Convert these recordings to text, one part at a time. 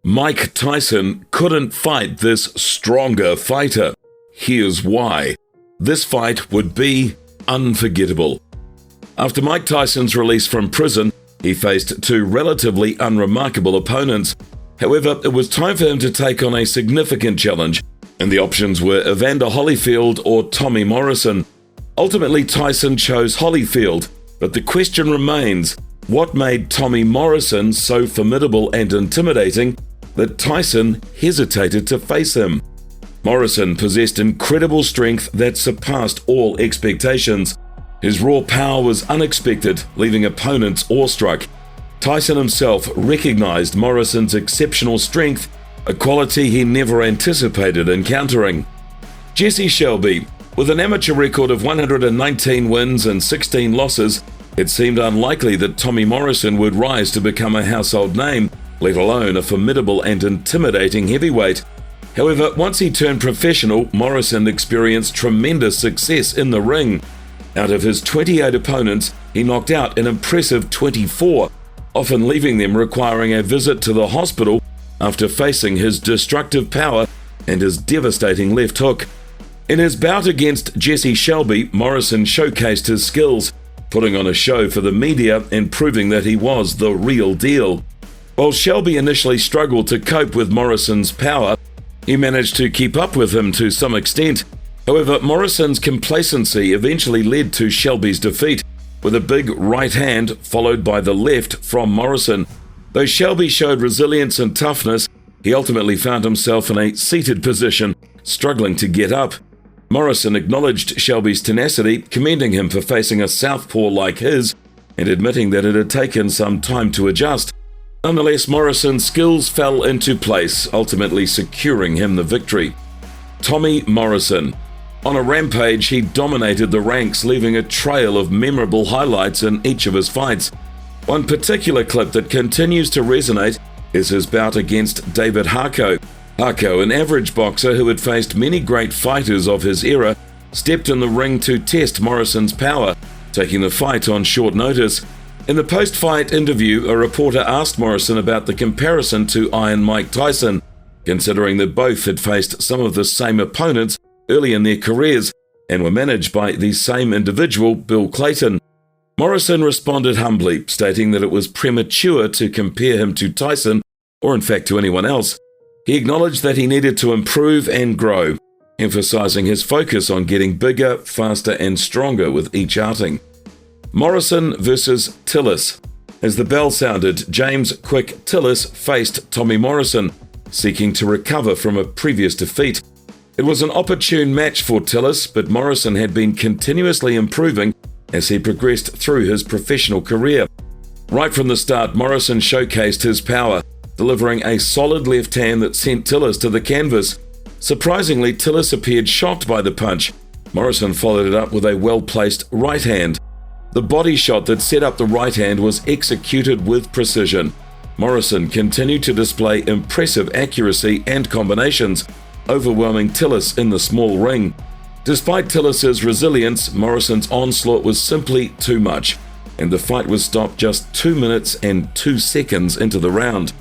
Mike Tyson couldn't fight this stronger fighter. Here's why. This fight would be unforgettable. After Mike Tyson's release from prison, he faced two relatively unremarkable opponents. However, it was time for him to take on a significant challenge, and the options were Vander Holyfield or Tommy Morrison. Ultimately, Tyson chose Holyfield, but the question remains, what made Tommy Morrison so formidable and intimidating that Tyson hesitated to face him? Morrison possessed incredible strength that surpassed all expectations. His raw power was unexpected, leaving opponents awestruck. Tyson himself recognized Morrison's exceptional strength, a quality he never anticipated encountering. Jesse Shelby, with an amateur record of 119 wins and 16 losses, it seemed unlikely that Tommy Morrison would rise to become a household name, let alone a formidable and intimidating heavyweight. However, once he turned professional, Morrison experienced tremendous success in the ring. Out of his 28 opponents, he knocked out an impressive 24, often leaving them requiring a visit to the hospital after facing his destructive power and his devastating left hook. In his bout against Jesse Shelby, Morrison showcased his skills, putting on a show for the media and proving that he was the real deal. While Shelby initially struggled to cope with Morrison's power, he managed to keep up with him to some extent. However, Morrison's complacency eventually led to Shelby's defeat, with a big right hand followed by the left from Morrison. Though Shelby showed resilience and toughness, he ultimately found himself in a seated position, struggling to get up. Morrison acknowledged Shelby's tenacity, commending him for facing a southpaw like his, and admitting that it had taken some time to adjust. Nonetheless, Morrison's skills fell into place, ultimately securing him the victory. Tommy Morrison. On a rampage, he dominated the ranks, leaving a trail of memorable highlights in each of his fights. One particular clip that continues to resonate is his bout against David Hako. Hako, an average boxer who had faced many great fighters of his era, stepped in the ring to test Morrison's power, taking the fight on short notice. In the post-fight interview, a reporter asked Morrison about the comparison to Iron Mike Tyson, considering that both had faced some of the same opponents early in their careers and were managed by the same individual, Bill Clayton. Morrison responded humbly, stating that it was premature to compare him to Tyson, or in fact to anyone else. He acknowledged that he needed to improve and grow, emphasizing his focus on getting bigger, faster and stronger with each outing. Morrison versus Tillis. As the bell sounded, James "Quick" Tillis faced Tommy Morrison, seeking to recover from a previous defeat. It was an opportune match for Tillis, but Morrison had been continuously improving as he progressed through his professional career. Right from the start, Morrison showcased his power, delivering a solid left hand that sent Tillis to the canvas. Surprisingly, Tillis appeared shocked by the punch. Morrison followed it up with a well-placed right hand. The body shot that set up the right hand was executed with precision. Morrison continued to display impressive accuracy and combinations, overwhelming Tillis in the small ring. Despite Tillis's resilience, Morrison's onslaught was simply too much, and the fight was stopped just 2 minutes and 2 seconds into the round.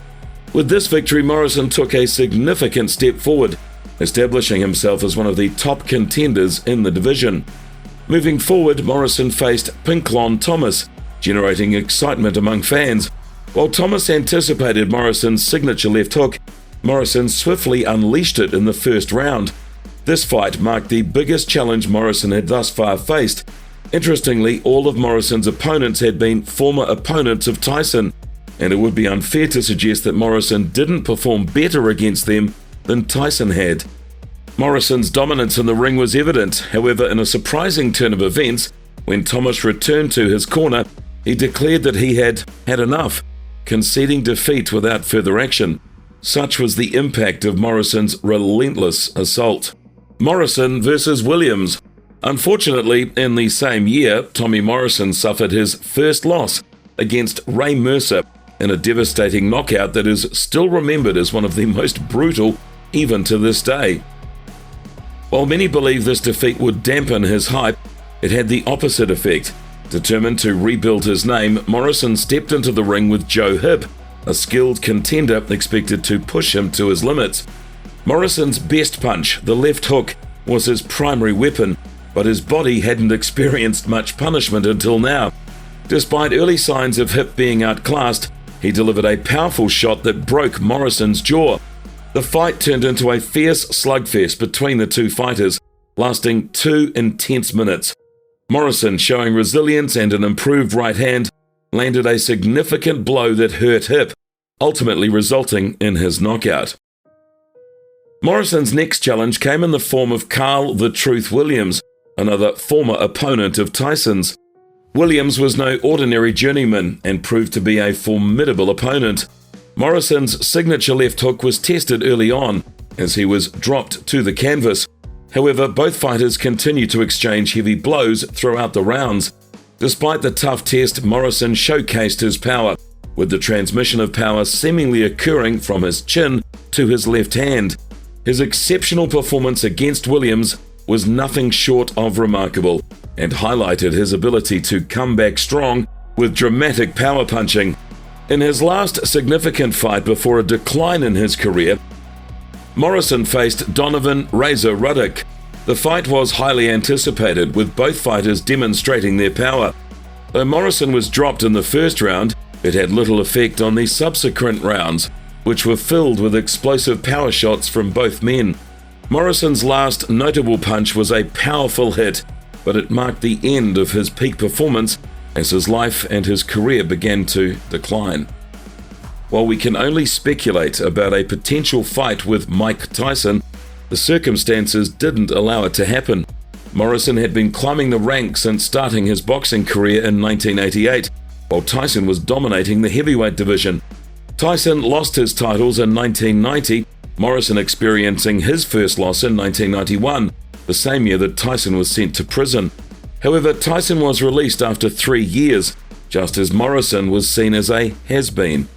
With this victory, Morrison took a significant step forward, establishing himself as one of the top contenders in the division. Moving forward, Morrison faced Pinklon Thomas, generating excitement among fans. While Thomas anticipated Morrison's signature left hook, Morrison swiftly unleashed it in the first round. This fight marked the biggest challenge Morrison had thus far faced. Interestingly, all of Morrison's opponents had been former opponents of Tyson, and it would be unfair to suggest that Morrison didn't perform better against them than Tyson had. Morrison's dominance in the ring was evident. However, in a surprising turn of events, when Thomas returned to his corner, he declared that he had had enough, conceding defeat without further action. Such was the impact of Morrison's relentless assault. Morrison versus Williams. Unfortunately, in the same year, Tommy Morrison suffered his first loss against Ray Mercer in a devastating knockout that is still remembered as one of the most brutal even to this day. While many believe this defeat would dampen his hype, it had the opposite effect. Determined to rebuild his name, Morrison stepped into the ring with Hipp, a skilled contender expected to push him to his limits. Morrison's best punch, the left hook, was his primary weapon, but his body hadn't experienced much punishment until now. Despite early signs of Hipp being outclassed, he delivered a powerful shot that broke Morrison's jaw. The fight turned into a fierce slugfest between the two fighters, lasting 2 intense minutes. Morrison, showing resilience and an improved right hand, landed a significant blow that hurt Hipp, ultimately resulting in his knockout. Morrison's next challenge came in the form of Carl "The Truth" Williams, another former opponent of Tyson's. Williams was no ordinary journeyman and proved to be a formidable opponent. Morrison's signature left hook was tested early on as he was dropped to the canvas. However, both fighters continued to exchange heavy blows throughout the rounds. Despite the tough test, Morrison showcased his power, with the transmission of power seemingly occurring from his chin to his left hand. His exceptional performance against Williams was nothing short of remarkable and highlighted his ability to come back strong with dramatic power punching. In his last significant fight before a decline in his career, Morrison faced Donovan "Razor" Ruddick. The fight was highly anticipated, with both fighters demonstrating their power. Though Morrison was dropped in the first round, it had little effect on the subsequent rounds, which were filled with explosive power shots from both men. Morrison's last notable punch was a powerful hit, but it marked the end of his peak performance as his life and his career began to decline. While we can only speculate about a potential fight with Mike Tyson, the circumstances didn't allow it to happen. Morrison had been climbing the ranks since starting his boxing career in 1988, while Tyson was dominating the heavyweight division. Tyson lost his titles in 1990, Morrison experiencing his first loss in 1991, the same year that Tyson was sent to prison. However, Tyson was released after 3 years, just as Morrison was seen as a has-been.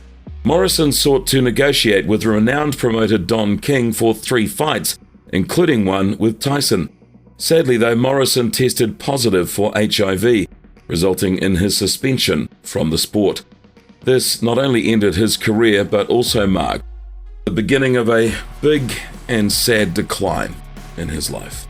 Morrison sought to negotiate with renowned promoter Don King for 3 fights, including one with Tyson. Sadly though, Morrison tested positive for HIV, resulting in his suspension from the sport. This not only ended his career but also marked the beginning of a big and sad decline in his life.